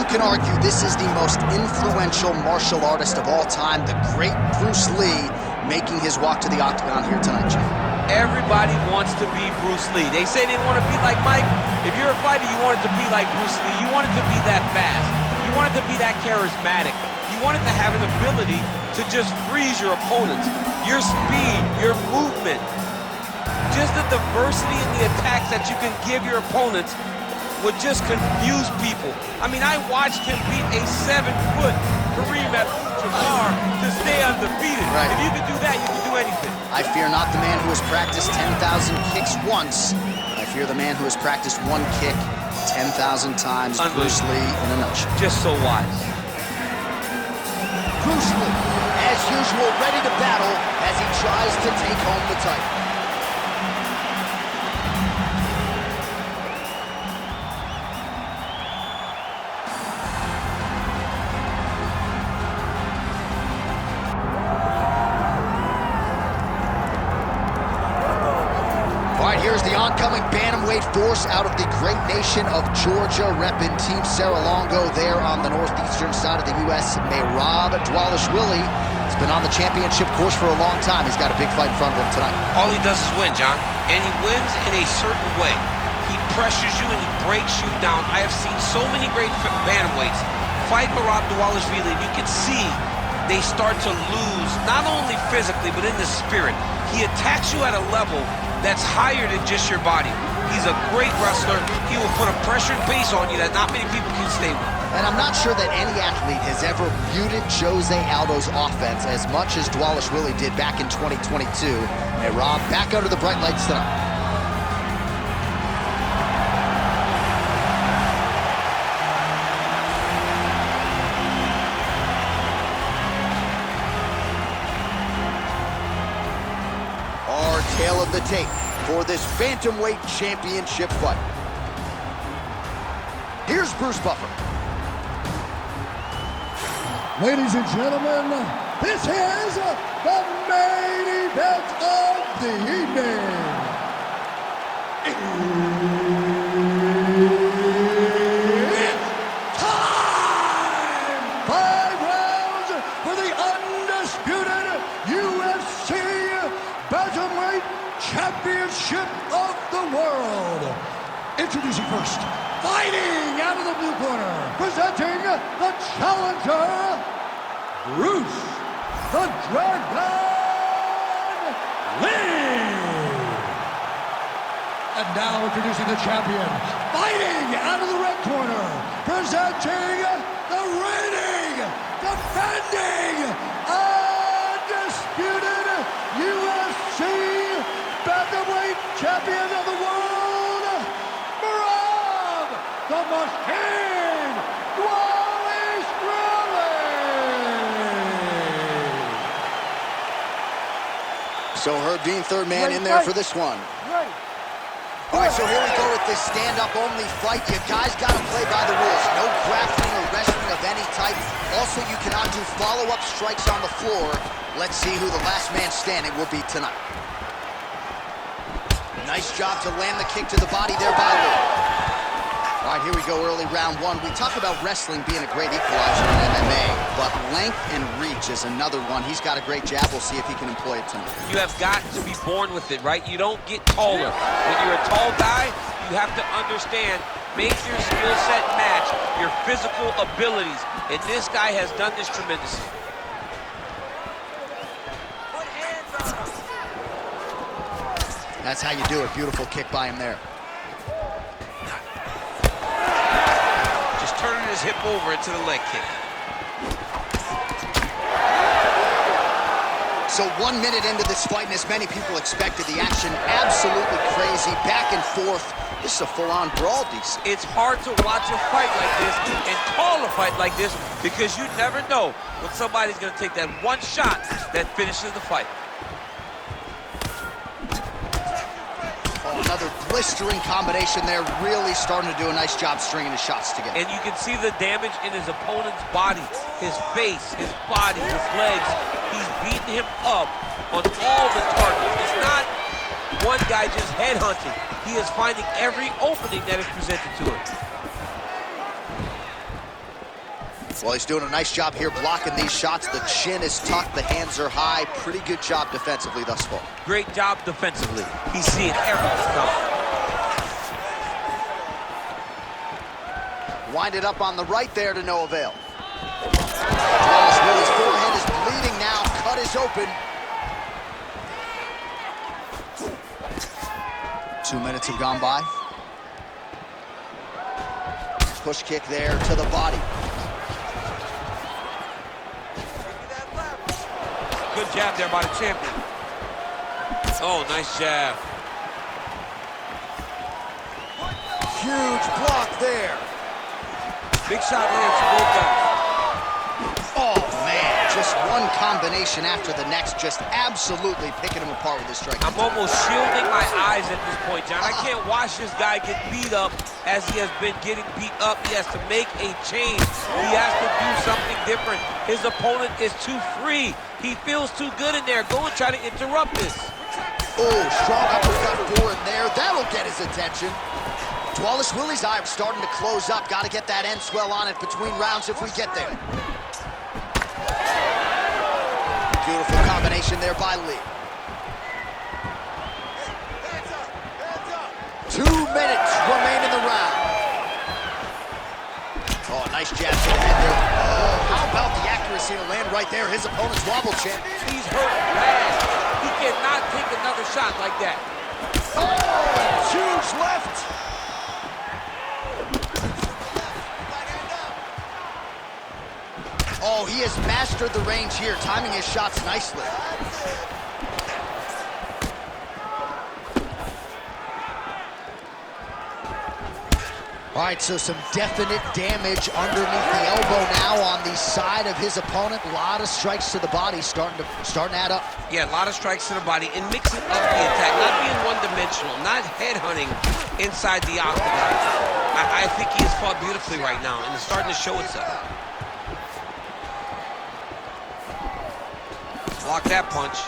can argue this is the most influential martial artist of all time, the great Bruce Lee, making his walk to the octagon here tonight, Jim. Everybody wants to be Bruce Lee. They say they want to be like Mike. If you're a fighter, you want it to be like Bruce Lee. You want it to be that fast. You want it to be that charismatic. You want it to have an ability to just freeze your opponents. Your speed, your movement, just the diversity in the attacks that you can give your opponents would just confuse people. I mean, I watched him beat a 7-foot Kareem Abdul-Jabbar to stay undefeated. Right. If you can do that, you can do anything. I fear not the man who has practiced 10,000 kicks once. I fear the man who has practiced one kick 10,000 times. Bruce Lee in a nutshell. Just so wise. Bruce Lee, as usual, ready to battle as he tries to take home the title. Here's the oncoming bantamweight force out of the great nation of Georgia, repping Team Serra-Longo there on the northeastern side of the U.S. Merab Dvalishvili has been on the championship course for a long time. He's got a big fight in front of him tonight. All he does is win, John, and he wins in a certain way. He pressures you and he breaks you down. I have seen so many great bantamweights fight Merab Dvalishvili, and you can see they start to lose, not only physically, but in the spirit. He attacks you at a level that's higher than just your body. He's a great wrestler. He will put a pressured pace on you that not many people can stay with. And I'm not sure that any athlete has ever muted Jose Aldo's offense as much as Dvalishvili did back in 2022. Hey, Rob, back under the bright lights tonight. Tale of the tape for this Bantamweight Championship fight. Here's Bruce Buffer. Ladies and gentlemen, this is the main event of the evening. It's time! 5 rounds for the undisputed UFC Bantamweight Championship of the world. Introducing first, fighting out of the blue corner, presenting the challenger, Bruce the Dragon Lee. And now introducing the champion, fighting out of the red corner, presenting the reigning, defending, undisputed UFC Bantamweight Champion of the world, Merab the Machine Dvalishvili. So Herb Dean, third man in there for this one. All right, so here we go with this stand-up only fight. You guys got to play by the rules. No grappling or wrestling of any type. Also, you cannot do follow-up strikes on the floor. Let's see who the last man standing will be tonight. Nice job to land the kick to the body there by Lee. All right, here we go, early round one. We talk about wrestling being a great equalizer in MMA, but length and reach is another one. He's got a great jab. We'll see if he can employ it tonight. You have got to be born with it, right? You don't get taller. When you're a tall guy, you have to understand, make your skill set match your physical abilities. And this guy has done this tremendously. That's how you do it. Beautiful kick by him there. Just turning his hip over into the leg kick. So 1 minute into this fight, and as many people expected, the action absolutely crazy, back and forth. This is a full-on brawl, DC. It's hard to watch a fight like this and call a fight like this because you never know when somebody's going to take that one shot that finishes the fight. Another blistering combination there, really starting to do a nice job stringing his shots together. And you can see the damage in his opponent's body, his face, his body, his legs. He's beating him up on all the targets. It's not one guy just headhunting. He is finding every opening that is presented to him. Well, he's doing a nice job here blocking these shots. The chin is tucked, the hands are high. Pretty good job defensively thus far. Great job defensively. He's seeing everything coming. Winded up on the right there to no avail. Dvalishvili's forehead is bleeding now. Cut is open. 2 minutes have gone by. Push kick there to the body. Good jab there by the champion. Oh, nice jab. Huge block there. Big shot lands to both guys. Oh, man. Just one combination after the next, just absolutely picking him apart with his strike. I'm almost shielding my eyes at this point, John. I can't watch this guy get beat up as he has been getting beat up. He has to make a change. He has to do something different. His opponent is too free. He feels too good in there. Go and try to interrupt this. Oh, strong uppercut forward there. That'll get his attention. Dvalishvili's eye starting to close up. Got to get that end swell on it between rounds if we get there. Beautiful combination there by Lee. 2 minutes remain in the round. Oh, nice jab to the head there. Oh, how about the accuracy to land right there? His opponent's wobble chin. He's hurt bad. He cannot take another shot like that. Oh, huge left. Oh, he has mastered the range here, timing his shots nicely. All right, so some definite damage underneath the elbow now on the side of his opponent. A lot of strikes to the body starting to add up. Yeah, a lot of strikes to the body and mixing up the attack, not being one-dimensional, not headhunting inside the octagon. I think he has fought beautifully right now, and it's starting to show itself. Block that punch.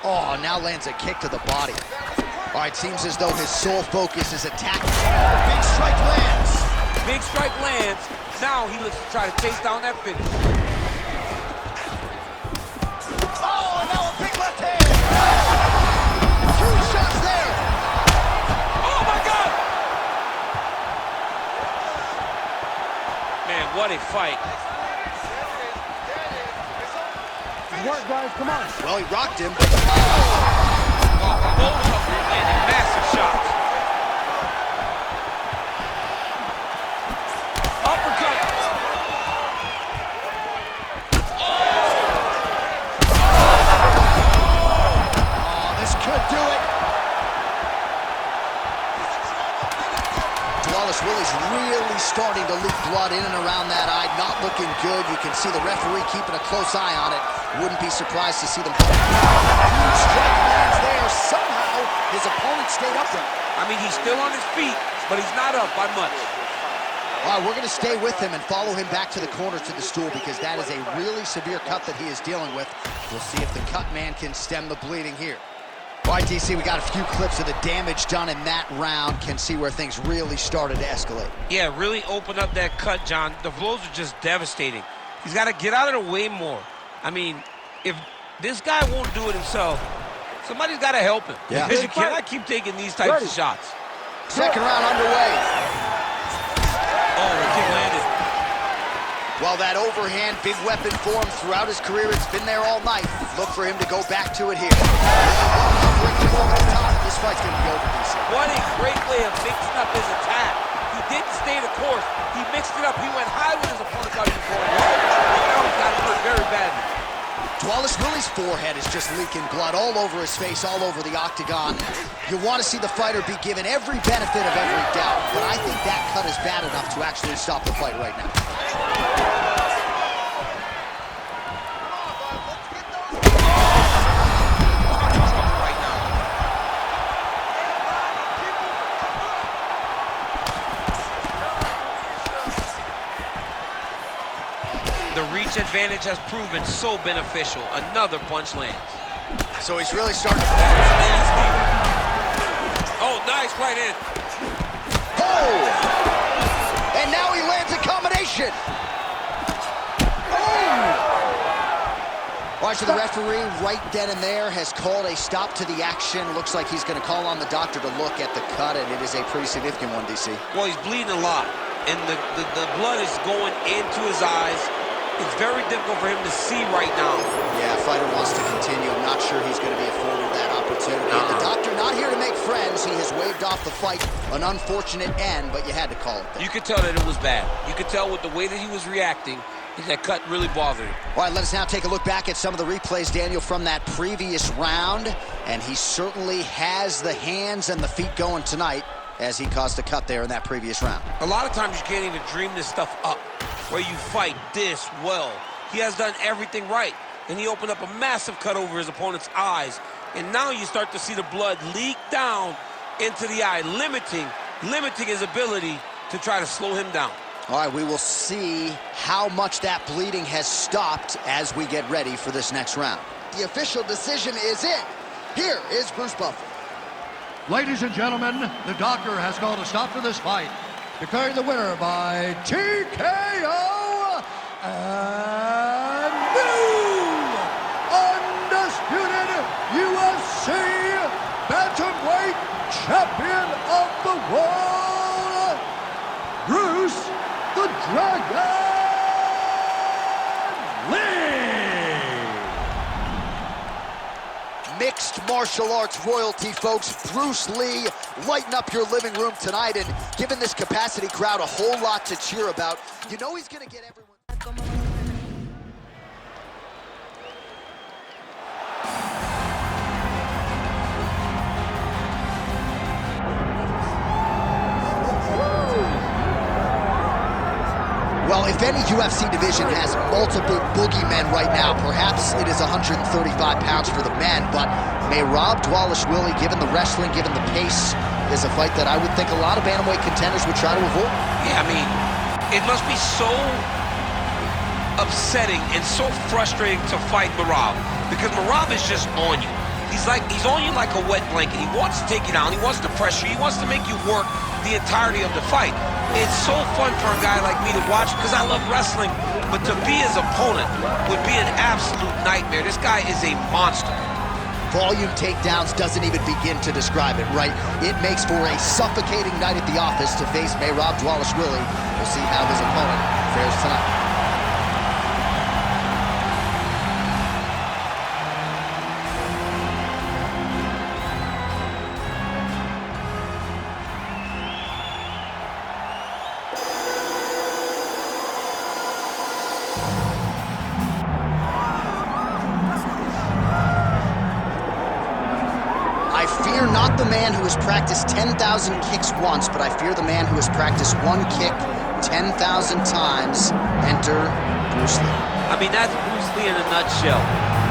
Oh, now lands a kick to the body. All right, seems as though his sole focus is attacking. Big strike lands. Big strike lands. Now he looks to try to chase down that finish. Oh, and now a big left hand. Huge shots there. Oh, my God. Man, what a fight. Work, guys, come on. Well, he rocked him. Both of them landing massive shots. Uppercut. Oh, this could do it. Dvalishvili's really starting to leak blood in and around that eye. Not looking good. You can see the referee keeping a close eye on it. Wouldn't be surprised to see them. Huge strike lands there. Somehow, his opponent stayed upright. I mean, he's still on his feet, but he's not up by much. All right, we're going to stay with him and follow him back to the corner to the stool because that is a really severe cut that he is dealing with. We'll see if the cut man can stem the bleeding here. All right, DC, we got a few clips of the damage done in that round. Can see where things really started to escalate. Yeah, really opened up that cut, John. The blows are just devastating. He's got to get out of the way more. I mean, if this guy won't do it himself, somebody's got to help him. Yeah. Because you cannot keep taking these types of shots. Second round underway. Oh, the kick landed. Well, that overhand big weapon form throughout his career, it's been there all night. Look for him to go back to it here. This fight's going to be over, DC. What a great way of mixing up his attack. He didn't stay the course. He mixed it up. He went high when his opponent thought he was going low. Now he's got it hurt very badly. Dvalishvili's forehead is just leaking blood all over his face, all over the octagon. You want to see the fighter be given every benefit of every doubt, but I think that cut is bad enough to actually stop the fight right now. The reach advantage has proven so beneficial. Another punch lands. So he's really starting to... Oh, nice right in. Oh! And now he lands a combination. All right, so the referee right then and there has called a stop to the action. Looks like he's going to call on the doctor to look at the cut, and it is a pretty significant one, DC. Well, he's bleeding a lot, and the blood is going into his eyes. It's very difficult for him to see right now. Yeah, fighter wants to continue. I'm not sure he's going to be afforded that opportunity. And the doctor not here to make friends. He has waved off the fight. An unfortunate end, but you had to call it there. You could tell that it was bad. You could tell with the way that he was reacting, that cut really bothered him. All right, let us now take a look back at some of the replays, Daniel, from that previous round. And he certainly has the hands and the feet going tonight as he caused a cut there in that previous round. A lot of times you can't even dream this stuff up, where you fight this well. He has done everything right, and he opened up a massive cut over his opponent's eyes. And now you start to see the blood leak down into the eye, limiting his ability to try to slow him down. All right, we will see how much that bleeding has stopped as we get ready for this next round. The official decision is in. Here is Bruce Buffer. Ladies and gentlemen, the doctor has called a stop to this fight, declaring the winner by TKO and new undisputed UFC Bantamweight Champion of the World, Bruce the Dragon Lee. Mixed martial arts royalty, folks. Bruce Lee, lighten up your living room tonight and giving this capacity crowd a whole lot to cheer about. You know he's going to get everyone. Well, if any UFC division has multiple boogeymen right now, perhaps it is 135 pounds for the men, but Merab Dvalishvili, given the wrestling, given the pace, is a fight that I would think a lot of bantamweight contenders would try to avoid. Yeah, I mean, it must be so upsetting and so frustrating to fight Merab, because Merab is just on you. He's on you like a wet blanket. He wants to take you down. He wants to pressure you. He wants to make you work the entirety of the fight. It's so fun for a guy like me to watch because I love wrestling, but to be his opponent would be an absolute nightmare. This guy is a monster. Volume takedowns doesn't even begin to describe it, right? It makes for a suffocating night at the office to face Merab Dvalishvili. We'll see how his opponent fares tonight. I fear not the man who has practiced 10,000 kicks once, but I fear the man who has practiced one kick 10,000 times. Enter Bruce Lee. I mean, that's Bruce Lee in a nutshell.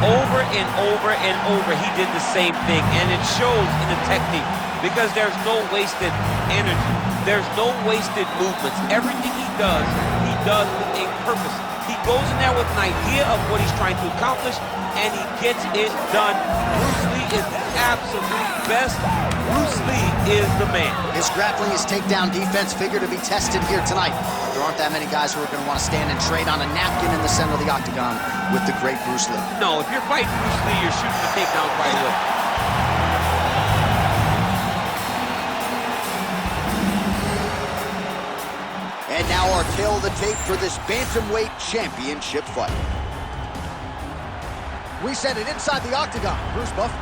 Over and over and over, he did the same thing, and it shows in the technique because there's no wasted energy. There's no wasted movements. Everything he does with a purpose. He goes in there with an idea of what he's trying to accomplish, and he gets it done. Bruce Lee is the absolute best. Bruce Lee is the man. His grappling, his takedown defense figure to be tested here tonight. There aren't that many guys who are going to want to stand and trade on a napkin in the center of the octagon with the great Bruce Lee. No, if you're fighting Bruce Lee, you're shooting the takedowns right away. And now our tail of the tape for this Bantamweight Championship fight. We send it inside the octagon. Bruce Buffer.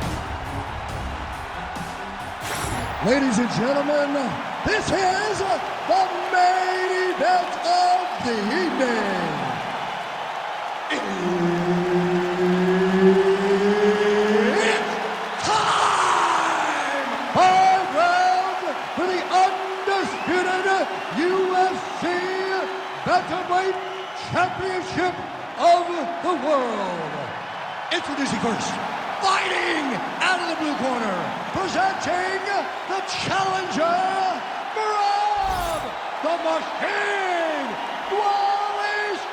Ladies and gentlemen, this is the main event of the evening. It's time! 5 rounds for the undisputed UFC Bantamweight Championship of the World. Introducing first, fighting out of the blue corner, presenting the challenger, Merab the Machine Dvalishvili.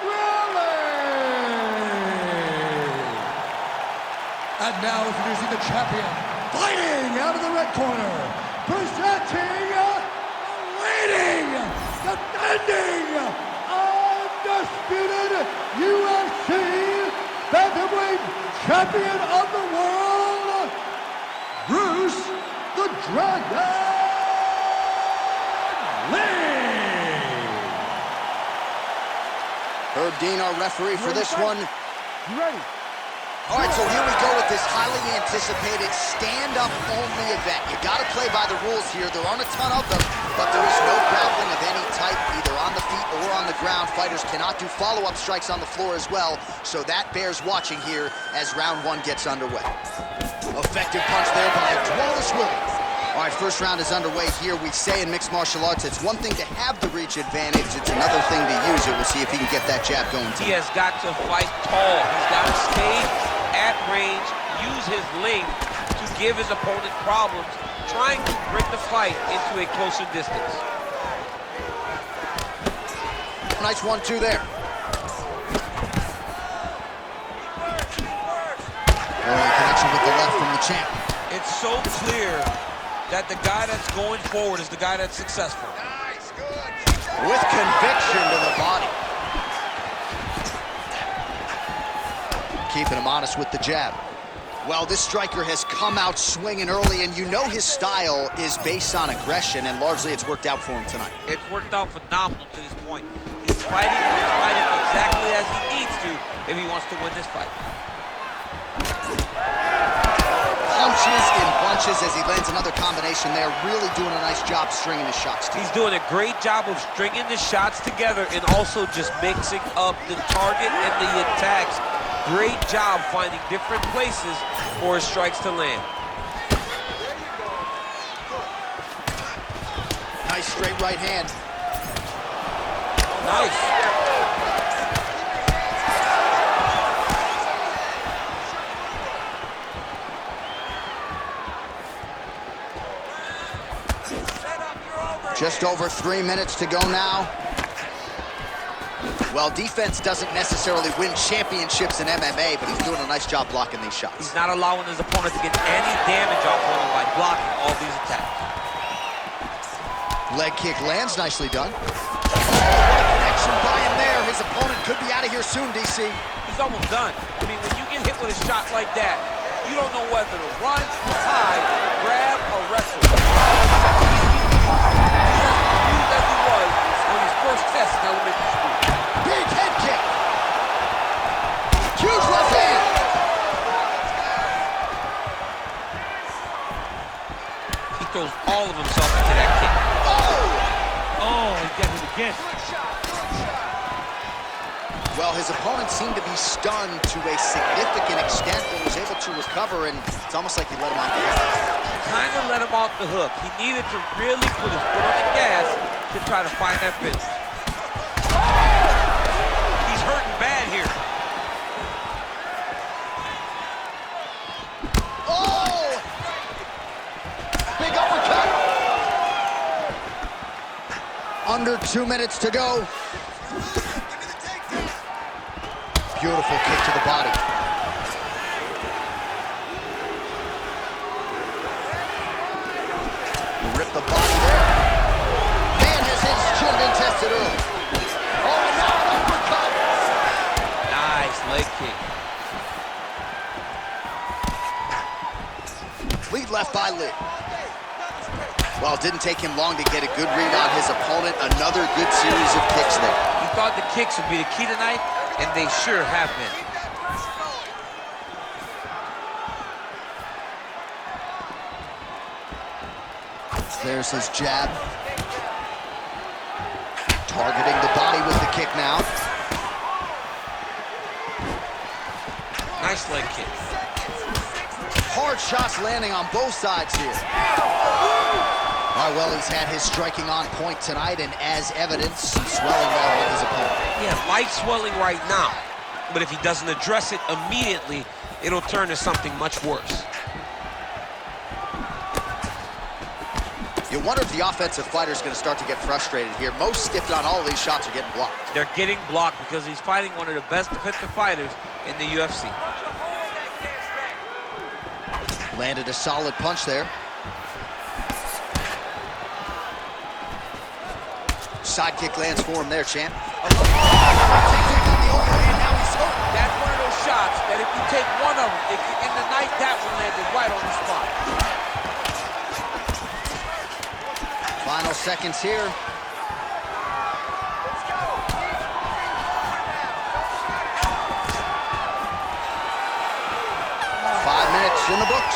And now introducing the champion, fighting out of the red corner, presenting the leading defending undisputed UFC Bantamweight Champion of the World, Bruce the Dragon Lee. Herb Dean, our referee for this one. You ready? All right, so here we go with this highly anticipated stand-up only event. You got to play by the rules here. There aren't a ton of them, but there is no grappling of any type, either on the feet or on the ground. Fighters cannot do follow-up strikes on the floor as well, so that bears watching here as round one gets underway. Effective punch there by Dvalishvili. All right, first round is underway here. We say in mixed martial arts, it's one thing to have the reach advantage. It's another thing to use it. We'll see if he can get that jab going tonight. He has got to fight tall. He's got to stay at range, use his length to give his opponent problems, trying to bring the fight into a closer distance. Nice 1-2 there. Early connection with the left from the champ. It's so clear that the guy that's going forward is the guy that's successful. Nice, good. With conviction to the body. Keeping him honest with the jab. Well, this striker has come out swinging early, and you know his style is based on aggression, and largely it's worked out for him tonight. It's worked out phenomenal to this point. He's fighting exactly as he needs to if he wants to win this fight. Punches in bunches as he lands another combination there. Really doing a nice job stringing his shots together. He's doing a great job of stringing the shots together and also just mixing up the target and the attacks. Great job finding different places for his strikes to land. Nice straight right hand. Nice. Just over 3 minutes to go now. Well, defense doesn't necessarily win championships in MMA, but he's doing a nice job blocking these shots. He's not allowing his opponent to get any damage off of him by blocking all these attacks. Leg kick lands, nicely done. Oh, what a connection by him there. His opponent could be out of here soon, DC. He's almost done. I mean, when you get hit with a shot like that, you don't know whether to run, hide, grab, or wrestle. As he was on his first test in elementary school. Big head kick. Huge left hand. He throws all of himself into that kick. Oh, he got it again. Well, his opponent seemed to be stunned to a significant extent, but was able to recover, and it's almost like he let him off the hook. Kind of let him off the hook. He needed to really put his foot on the gas to try to find that finish. He's hurting bad here. Oh! Big uppercut. Under 2 minutes to go. Beautiful kick to the body. Rip the body there. Man has his chin been tested early. Oh, and now an uppercut. Nice leg kick. Lead left by Lee. Well, it didn't take him long to get a good read on his opponent. Another good series of kicks there. He thought the kicks would be the key tonight, and they sure have been. There's his jab. Targeting the body with the kick now. Nice leg kick. Hard shots landing on both sides here. All right, well, he's had his striking on point tonight, and as evidence, swelling there with his opponent. Yeah, light swelling right now, but if he doesn't address it immediately, it'll turn to something much worse. You wonder if the offensive fighter is going to start to get frustrated here. Most, if not all of these shots are getting blocked. They're getting blocked because he's fighting one of the best defensive fighters in the UFC. Landed a solid punch there. side kick lands for him there, champ. That's one of those shots that if you take one of them, in the night, that one landed right on the spot. Final seconds here. In the books.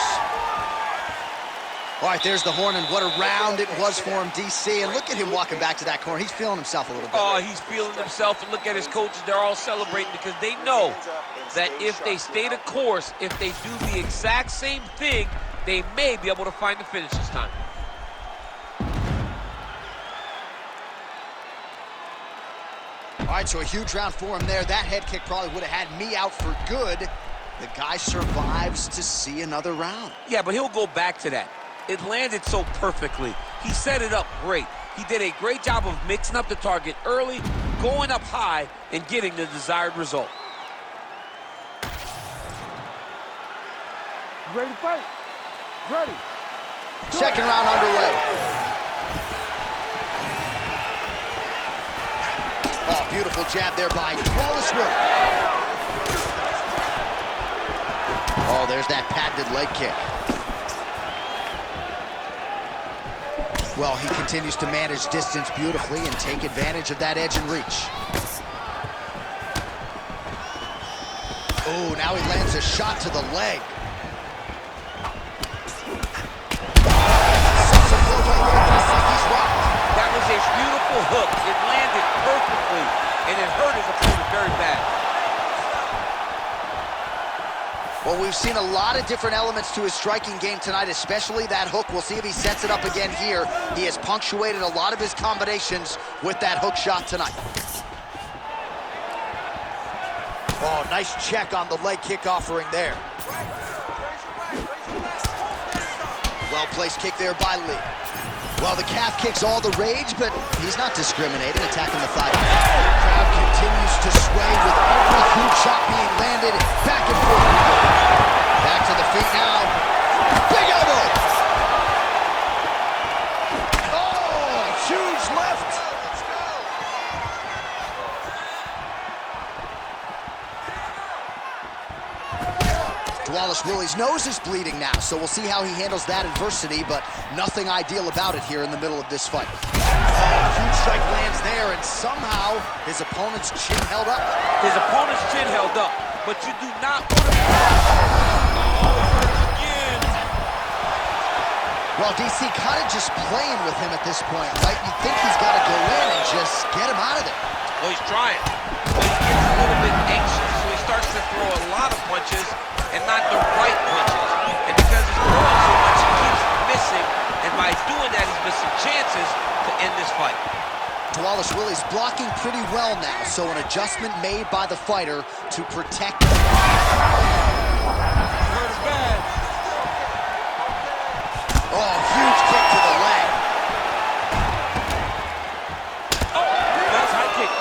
All right, there's the horn, and what a round it was for him, DC. And look at him walking back to that corner. He's feeling himself a little bit. Oh, he's feeling himself, and look at his coaches. They're all celebrating because they know that if they stay the course, if they do the exact same thing, they may be able to find the finish this time. All right, so a huge round for him there. That head kick probably would have had me out for good. The guy survives to see another round. Yeah, but he'll go back to that. It landed so perfectly. He set it up great. He did a great job of mixing up the target early, going up high, and getting the desired result. Ready to fight? Ready. Second round underway. Oh, beautiful jab there by Dvalishvili. Oh, there's that patented leg kick. Well, he continues to manage distance beautifully and take advantage of that edge and reach. Oh, now he lands a shot to the leg. That was a beautiful hook. It landed perfectly, and it hurt his opponent very bad. Well, we've seen a lot of different elements to his striking game tonight, especially that hook. We'll see if he sets it up again here. He has punctuated a lot of his combinations with that hook shot tonight. Oh, nice check on the leg kick offering there. Well-placed kick there by Lee. Well, the calf kick's all the rage, but he's not discriminating, attacking the thigh. The crowd continues to sway with every huge shot being landed. Back and forth. Back to the feet now. Big elbow! Oh, huge left! Dvalishvili's nose is bleeding now, so we'll see how he handles that adversity, but nothing ideal about it here in the middle of this fight. Oh, huge strike lands there, and somehow his opponent's chin held up. His opponent's chin held up, but you do not want to... Well, DC kind of just playing with him at this point, right? You think he's got to go in and just get him out of there. Well, he's trying, but he gets a little bit anxious, so he starts to throw a lot of punches and not the right punches. And because he's throwing so much, he keeps missing, and by doing that, he's missing chances to end this fight. Dvalishvili's blocking pretty well now, so an adjustment made by the fighter to protect him. Oh, huge kick to the leg. Oh, that's high kick.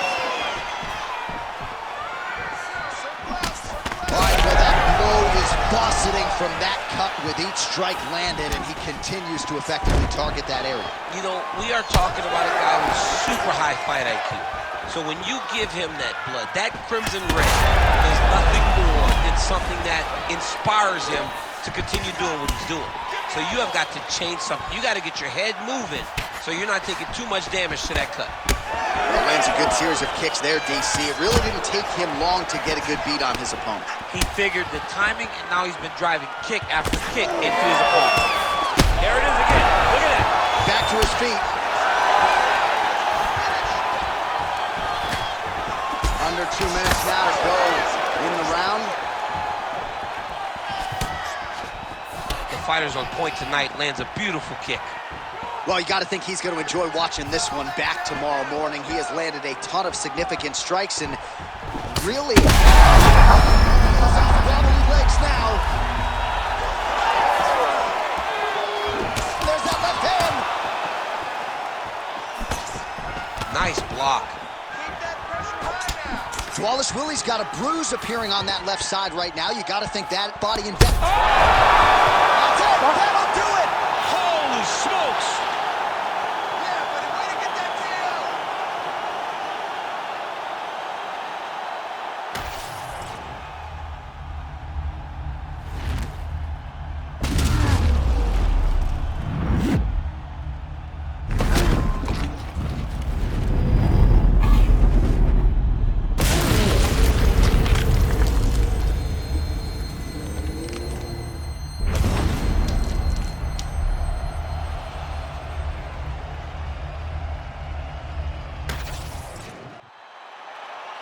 All right, well, that blow is buffeting from that cut with each strike landed, and he continues to effectively target that area. You know, we are talking about a guy with super high fight IQ. So when you give him that blood, that crimson red is nothing more than something that inspires him to continue doing what he's doing. So you have got to change something. You got to get your head moving so you're not taking too much damage to that cut. Well, lands a good series of kicks there, DC. It really didn't take him long to get a good beat on his opponent. He figured the timing, and now he's been driving kick after kick into his opponent. There it is again. Look at that. Back to his feet. Under 2 minutes now to go in the round. The fighter's on point tonight, lands a beautiful kick. Well, you got to think he's going to enjoy watching this one back tomorrow morning. He has landed a ton of significant strikes and really wobbly legs now. There's that left hand. Nice block. Dvalishvili's got a bruise appearing on that left side right now. You got to think that body and back. That's it. That'll do it. Holy smokes.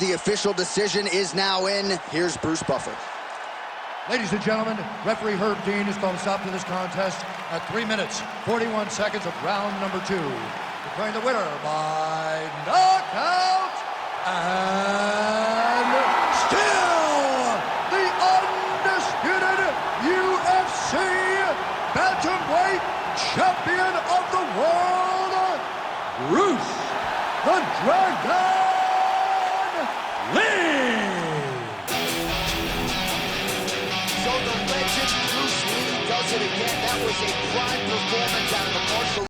the official decision is now in. Here's Bruce Buffer. Ladies and gentlemen, referee Herb Dean has called a stop to this contest at 3 minutes, 41 seconds of round number 2. Declaring the winner by knockout and still the undisputed UFC Bantamweight Champion of the World, Bruce the Dragon Lee! So the legend Bruce Lee does it again. That was a prime performance out of the martial